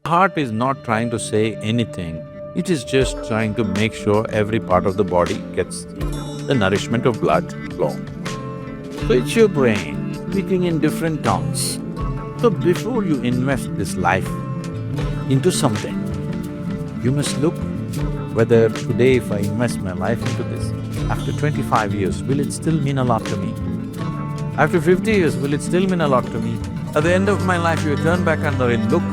Heart is not trying to say anything, it is just trying to make sure every part of the body gets the nourishment of blood flow. So it's your brain speaking in different tongues. So before you invest this life into something, you must look whether today if I invest my life into this, after 25 years, will it still mean a lot to me? After 50 years, will it still mean a lot to me? At the end of my life, you turn back and look,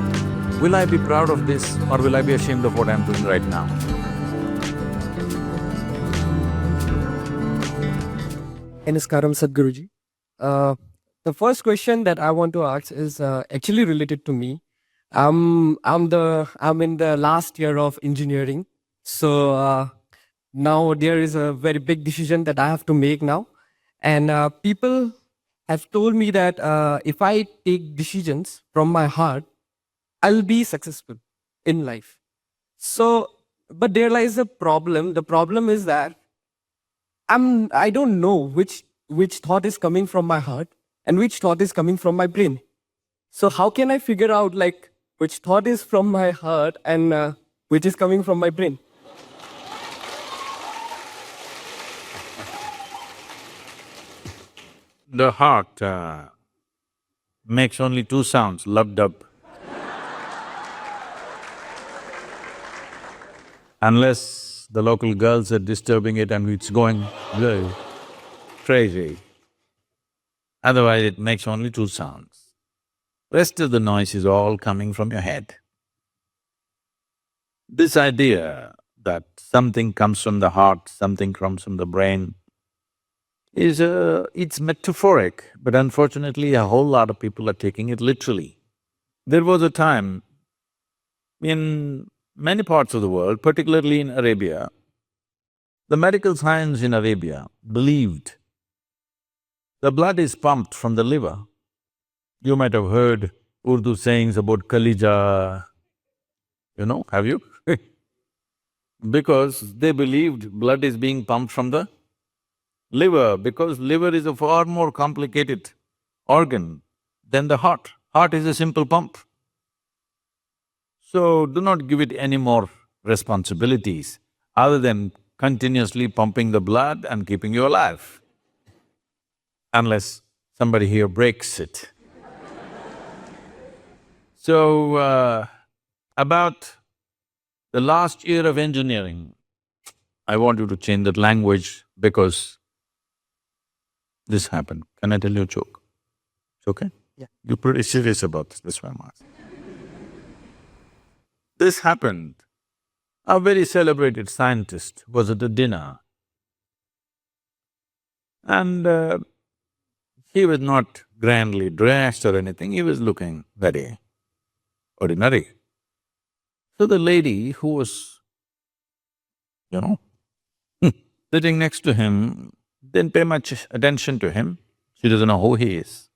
will I be proud of this or will I be ashamed of what I'm doing right now? Namaskaram, Sadhguruji. Uh, the first question that I want to ask is actually related to me. I'm in the last year of engineering, so now there is a very big decision that I have to make now, and people have told me that if I take decisions from my heart, I'll be successful in life. So, but there lies a problem. The problem is that I don't know which thought is coming from my heart and which thought is coming from my brain. So how can I figure out like which thought is from my heart and which is coming from my brain? The heart makes only two sounds, lub-dub. Unless the local girls are disturbing it and it's going crazy. Otherwise it makes only two sounds. Rest of the noise is all coming from your head. This idea that something comes from the heart, something comes from the brain is it's metaphoric, but unfortunately a whole lot of people are taking it literally. There was a time in many parts of the world, particularly in Arabia, the medical science in Arabia believed the blood is pumped from the liver. You might have heard Urdu sayings about Kalija, have you? Because they believed blood is being pumped from the liver, because liver is a far more complicated organ than the heart. Heart is a simple pump. So do not give it any more responsibilities other than continuously pumping the blood and keeping you alive, unless somebody here breaks it. So, about the last year of engineering, I want you to change that language because this happened. Can I tell you a joke? It's okay? Yeah. You're pretty serious about this, that's why I'm asking. This happened. A very celebrated scientist was at a dinner and he was not grandly dressed or anything, he was looking very ordinary. So the lady who was, you know, sitting next to him didn't pay much attention to him, she doesn't know who he is.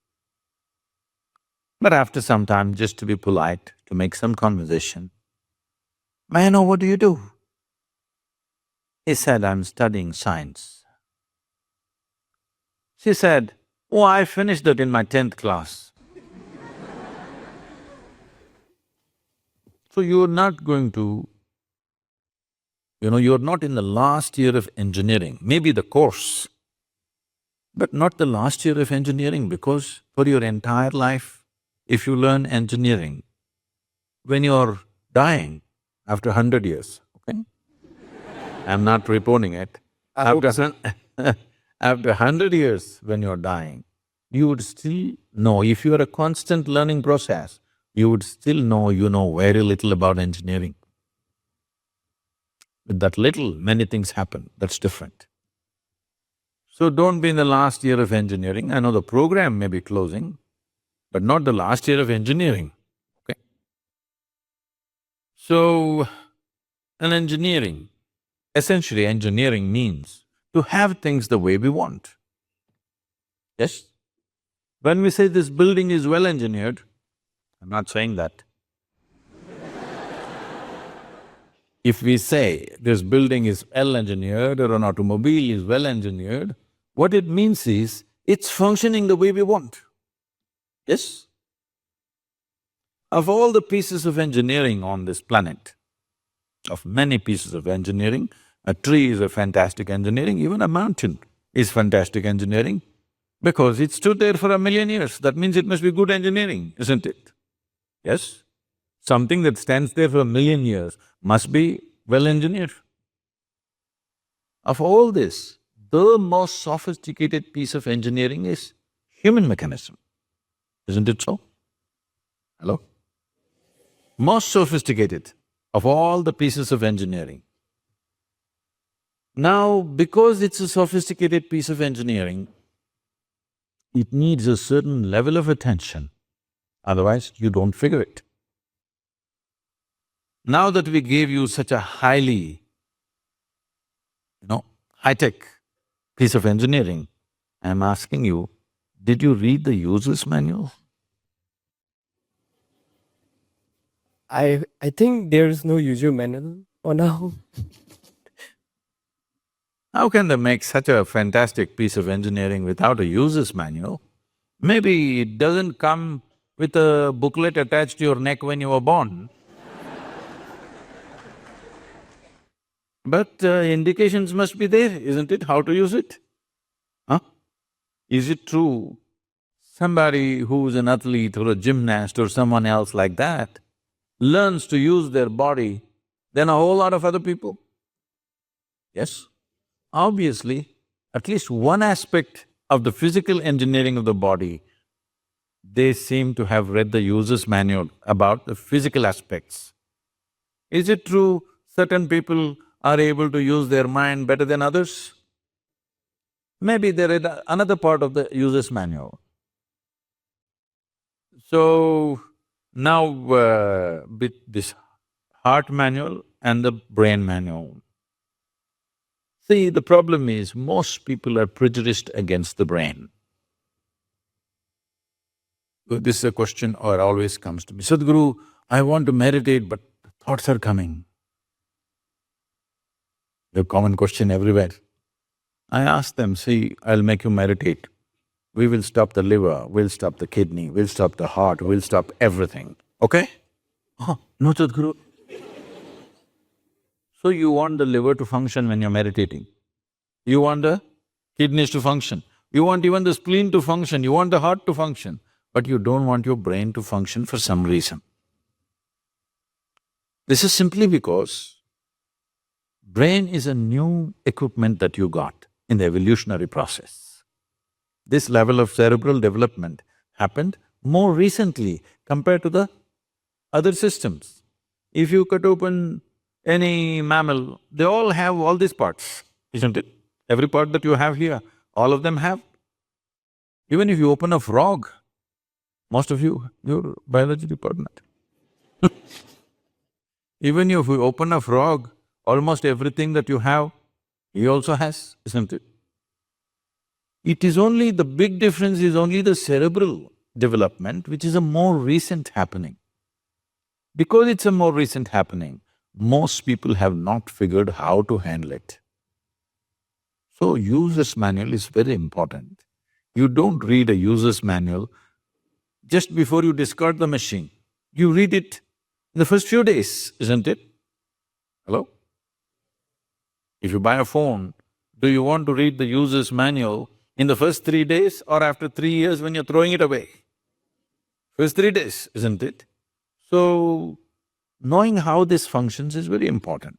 But after some time, just to be polite, to make some conversation, "May I know what do you do?" He said, "I'm studying science." She said, "Oh, I finished that in my 10th class." So you're not going to, you're not in the last year of engineering, maybe the course, but not the last year of engineering, because for your entire life, if you learn engineering, when you're dying after 100 years, okay? I'm not preponing it. After 100 years when you're dying, you would still know, if you are a constant learning process, you would still know you know very little about engineering. With that little, many things happen, that's different. So don't be in the last year of engineering. I know the program may be closing, but not the last year of engineering, okay? So, essentially engineering means to have things the way we want. Yes? When we say this building is well engineered, I'm not saying that. If we say this building is well engineered or an automobile is well engineered, what it means is it's functioning the way we want. Yes? Of all the pieces of engineering on this planet, of many pieces of engineering, a tree is a fantastic engineering, even a mountain is fantastic engineering because it stood there for 1,000,000 years. That means it must be good engineering, isn't it? Yes? Something that stands there for 1,000,000 years must be well engineered. Of all this, the most sophisticated piece of engineering is human mechanism, isn't it so? Hello? Most sophisticated of all the pieces of engineering. Now, because it's a sophisticated piece of engineering, it needs a certain level of attention, otherwise you don't figure it. Now that we gave you such a highly, high-tech piece of engineering, I'm asking you, did you read the user's manual? I think there is no user manual for now. How can they make such a fantastic piece of engineering without a user's manual? Maybe it doesn't come with a booklet attached to your neck when you were born. But indications must be there, isn't it, how to use it? Huh? Is it true somebody who's an athlete or a gymnast or someone else like that learns to use their body than a whole lot of other people? Yes? Obviously, at least one aspect of the physical engineering of the body, they seem to have read the user's manual about the physical aspects. Is it true certain people are able to use their mind better than others? Maybe they read another part of the user's manual. So, now with this heart manual and the brain manual. See, the problem is most people are prejudiced against the brain. This is a question or always comes to me, Sadhguru, I want to meditate but thoughts are coming. The common question everywhere. I ask them, see, I'll make you meditate. We will stop the liver, we'll stop the kidney, we'll stop the heart, we'll stop everything, okay? Oh, no, Sadhguru. So you want the liver to function when you're meditating. You want the kidneys to function. You want even the spleen to function, you want the heart to function, but you don't want your brain to function for some reason. This is simply because brain is a new equipment that you got in the evolutionary process. This level of cerebral development happened more recently compared to the other systems. If you cut open any mammal, they all have all these parts, isn't it? Every part that you have here, all of them have. Even if you open a frog, most of you, you're biology department. Even if you open a frog, almost everything that you have, he also has, isn't it? It is only… the big difference is only the cerebral development, which is a more recent happening. Because it's a more recent happening, most people have not figured how to handle it. So, user's manual is very important. You don't read a user's manual just before you discard the machine. You read it in the first few days, isn't it? Hello? If you buy a phone, do you want to read the user's manual in the first 3 days or after 3 years when you're throwing it away? First 3 days, isn't it? So, knowing how this functions is very important.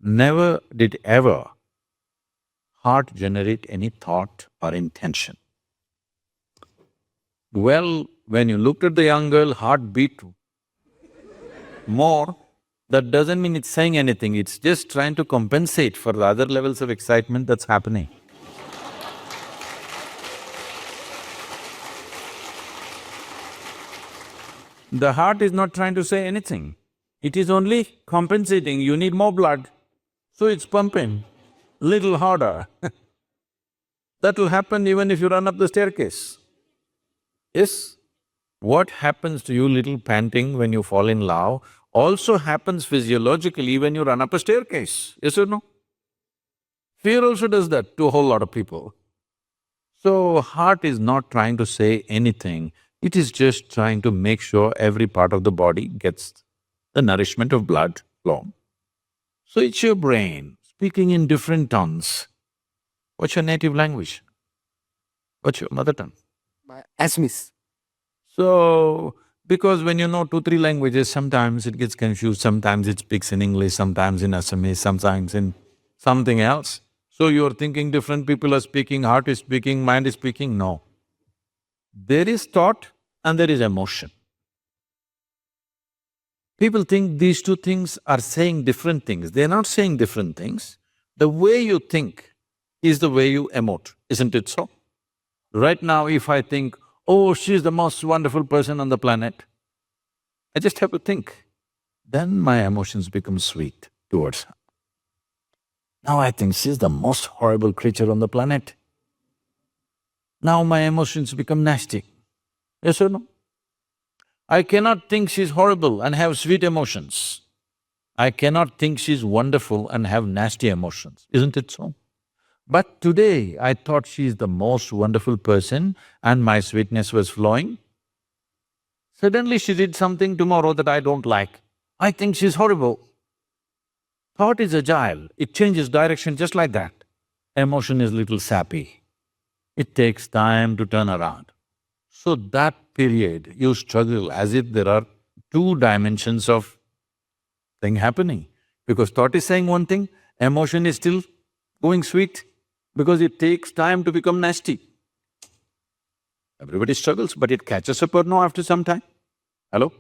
Never did ever heart generate any thought or intention. Well, when you looked at the young girl, heart beat more, that doesn't mean it's saying anything, it's just trying to compensate for the other levels of excitement that's happening. The heart is not trying to say anything, it is only compensating, you need more blood, so it's pumping little harder. That will happen even if you run up the staircase. Yes? What happens to you little panting when you fall in love also happens physiologically when you run up a staircase, yes or no? Fear also does that to a whole lot of people. So, heart is not trying to say anything, It is just trying to make sure every part of the body gets the nourishment of blood flow. So it's your brain speaking in different tongues. What's your native language? What's your mother tongue? My Assamese. So, because when you know two, three languages, sometimes it gets confused, sometimes it speaks in English, sometimes in Assamese, sometimes in something else. So you're thinking different people are speaking, heart is speaking, mind is speaking, no. There is thought and there is emotion. People think these two things are saying different things. They're not saying different things. The way you think is the way you emote, isn't it so? Right now, if I think, oh, she's the most wonderful person on the planet, I just have to think. Then my emotions become sweet towards her. Now I think she's the most horrible creature on the planet. Now my emotions become nasty. Yes or no? I cannot think she's horrible and have sweet emotions. I cannot think she's wonderful and have nasty emotions, isn't it so? But today I thought she's the most wonderful person and my sweetness was flowing. Suddenly she did something tomorrow that I don't like. I think she's horrible. Thought is agile, it changes direction just like that. Emotion is little sappy. It takes time to turn around. So that period, you struggle as if there are two dimensions of thing happening. Because thought is saying one thing, emotion is still going sweet, because it takes time to become nasty. Everybody struggles, but it catches up or no after some time. Hello?